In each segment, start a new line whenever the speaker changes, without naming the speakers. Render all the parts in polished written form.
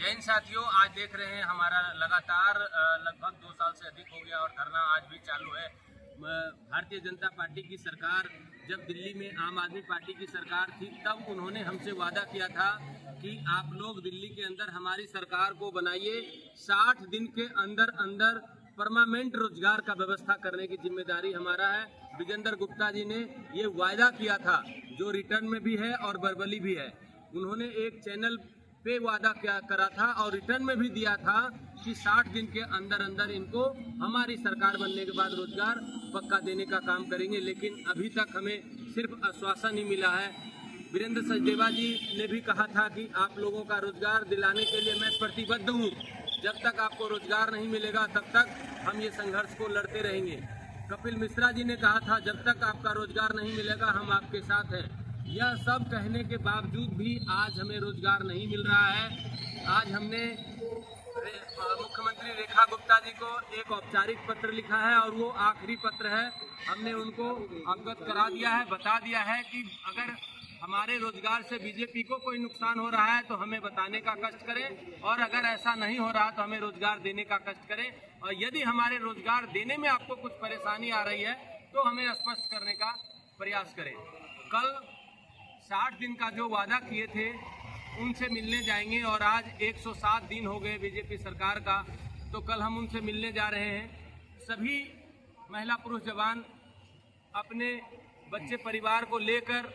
जैन साथियों, आज देख रहे हैं हमारा लगातार लगभग 2 साल से अधिक हो गया और धरना आज भी चालू है। भारतीय जनता पार्टी की सरकार, जब दिल्ली में आम आदमी पार्टी की सरकार थी, तब उन्होंने हमसे वादा किया था कि आप लोग दिल्ली के अंदर हमारी सरकार को बनाइए, 60 दिन के अंदर अंदर परमानेंट रोजगार का व्यवस्था करने की जिम्मेदारी हमारा है। विजेंद्र गुप्ता जी ने ये वायदा किया था, जो रिटर्न में भी है और वर्बली भी है। उन्होंने एक चैनल पे वादा क्या करा था और रिटर्न में भी दिया था कि 60 दिन के अंदर अंदर इनको हमारी सरकार बनने के बाद रोजगार पक्का देने का काम करेंगे, लेकिन अभी तक हमें सिर्फ आश्वासन ही मिला है। वीरेंद्र सचदेवा जी ने भी कहा था कि आप लोगों का रोजगार दिलाने के लिए मैं प्रतिबद्ध हूँ, जब तक आपको रोजगार नहीं मिलेगा तब तक हम ये संघर्ष को लड़ते रहेंगे। कपिल मिश्रा जी ने कहा था, जब तक आपका रोजगार नहीं मिलेगा हम आपके साथ हैं। यह सब कहने के बावजूद भी आज हमें रोजगार नहीं मिल रहा है। आज हमने मुख्यमंत्री रेखा गुप्ता जी को एक औपचारिक पत्र लिखा है और वो आखिरी पत्र है। हमने उनको अवगत करा दिया है, बता दिया है कि अगर हमारे रोजगार से बीजेपी को कोई नुकसान हो रहा है तो हमें बताने का कष्ट करें, और अगर ऐसा नहीं हो रहा तो हमें रोजगार देने का कष्ट करें, और यदि हमारे रोजगार देने में आपको कुछ परेशानी आ रही है तो हमें स्पष्ट करने का प्रयास करें। कल 60 दिन का जो वादा किए थे उनसे मिलने जाएंगे और आज 107 दिन हो गए बीजेपी सरकार का, तो कल हम उनसे मिलने जा रहे हैं। सभी महिला पुरुष जवान अपने बच्चे परिवार को लेकर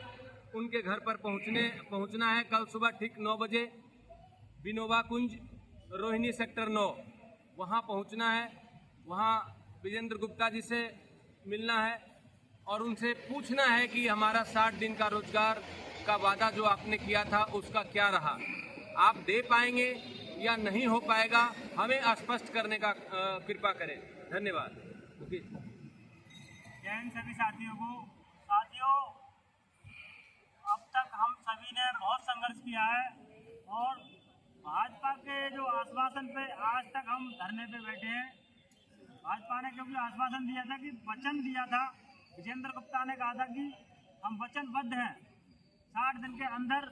उनके घर पर पहुंचना है। कल सुबह ठीक 9 बजे विनोबा कुंज, रोहिणी सेक्टर 9 वहां पहुंचना है। वहां विजेंद्र गुप्ता जी से मिलना है और उनसे पूछना है कि हमारा 60 दिन का रोजगार का वादा जो आपने किया था उसका क्या रहा, आप दे पाएंगे या नहीं हो पाएगा, हमें स्पष्ट करने का कृपा करें। धन्यवाद।
जैन सभी साथियों अब तक हम सभी ने बहुत संघर्ष किया है और भाजपा के जो आश्वासन पे आज तक हम धरने पे बैठे हैं। भाजपा ने क्योंकि आश्वासन दिया था कि वचन दिया था, विजेंद्र गुप्ता ने कहा था कि हम वचनबद्ध हैं, 60 दिन के अंदर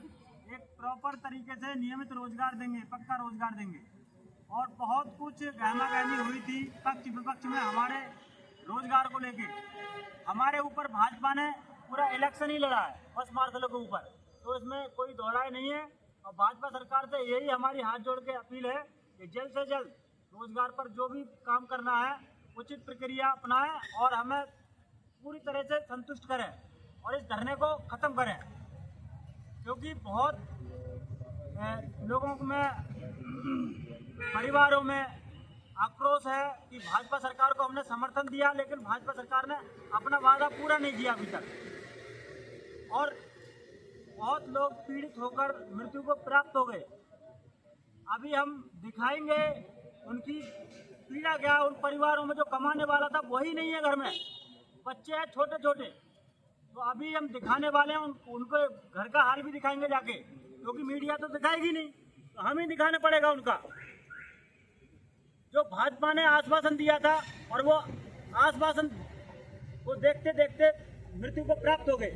एक प्रॉपर तरीके से नियमित रोजगार देंगे, पक्का रोजगार देंगे। और बहुत कुछ गहमा गहमी हुई थी पक्ष विपक्ष में हमारे रोजगार को लेके। हमारे ऊपर भाजपा ने पूरा इलेक्शन ही लड़ा है बस मार्शलों के ऊपर, तो इसमें कोई दोहराई नहीं है। और भाजपा सरकार से यही हमारी हाथ जोड़ के अपील है कि जल्द से जल्द रोजगार पर जो भी काम करना है उचित प्रक्रिया अपनाएं और हमें पूरी तरह से संतुष्ट करें और इस धरने को खत्म करें, क्योंकि बहुत लोगों में, परिवारों में आक्रोश है कि भाजपा सरकार को हमने समर्थन दिया लेकिन भाजपा सरकार ने अपना वादा पूरा नहीं किया अभी तक, और बहुत लोग पीड़ित होकर मृत्यु को प्राप्त हो गए। अभी हम दिखाएंगे उनकी पीड़ा क्या, उन परिवारों में जो कमाने वाला था वही नहीं है, घर में बच्चे हैं छोटे छोटे, तो अभी हम दिखाने वाले हैं उनको घर का हाल भी दिखाएंगे जाके, क्योंकि मीडिया तो दिखाएगी नहीं, तो हम ही दिखाना पड़ेगा उनका। जो भाजपा ने आश्वासन दिया था और वो आश्वासन को देखते देखते मृत्यु को प्राप्त हो गए।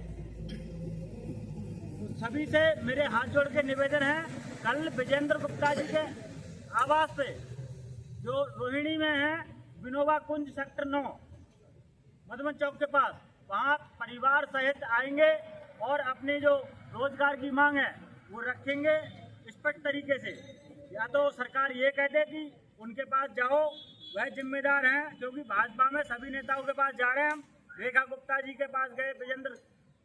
तो सभी से मेरे हाथ जोड़ के निवेदन है, कल विजेंद्र गुप्ता जी के आवास पे जो रोहिणी में है, विनोबा कुंज सेक्टर 9 मधुबन चौक के पास, वहाँ परिवार सहित आएंगे और अपनी जो रोजगार की मांग है वो रखेंगे स्पष्ट तरीके से। या तो सरकार ये कह दे कि उनके पास जाओ, वह जिम्मेदार हैं, क्योंकि भाजपा में सभी नेताओं के पास जा रहे हैं हम। रेखा गुप्ता जी के पास गए,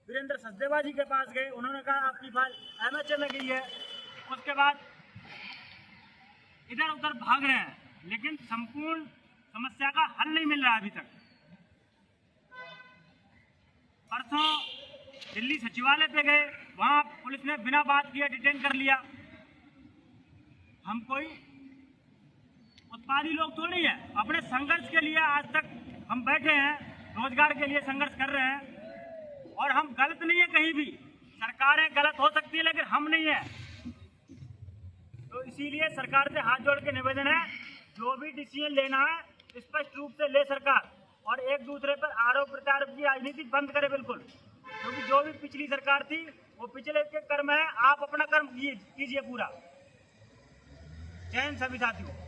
वीरेंद्र सचदेवा जी के पास गए, उन्होंने कहा आपकी फाइल MHA में गई है। उसके बाद इधर उधर भाग रहे हैं, लेकिन संपूर्ण समस्या का हल नहीं मिल रहा अभी तक। परसों दिल्ली सचिवालय पे गए, वहां पुलिस ने बिना बात किए डिटेन कर लिया। हम कोई उत्पादी लोग थोड़ी है, अपने संघर्ष के लिए आज तक हम बैठे हैं, रोजगार के लिए संघर्ष कर रहे हैं और हम गलत नहीं है कहीं भी। सरकारें गलत हो सकती है लेकिन हम नहीं है। तो इसीलिए सरकार से हाथ जोड़ के निवेदन है, जो भी डिसीजन लेना है स्पष्ट रूप से ले सरकार, और एक दूसरे पर आरोप प्रत्यारोप की राजनीति बंद करे बिल्कुल, क्योंकि जो भी पिछली सरकार थी वो पिछले के कर्म है, आप अपना कर्म कीजिए पूरा। जय हिंद सभी साथियों।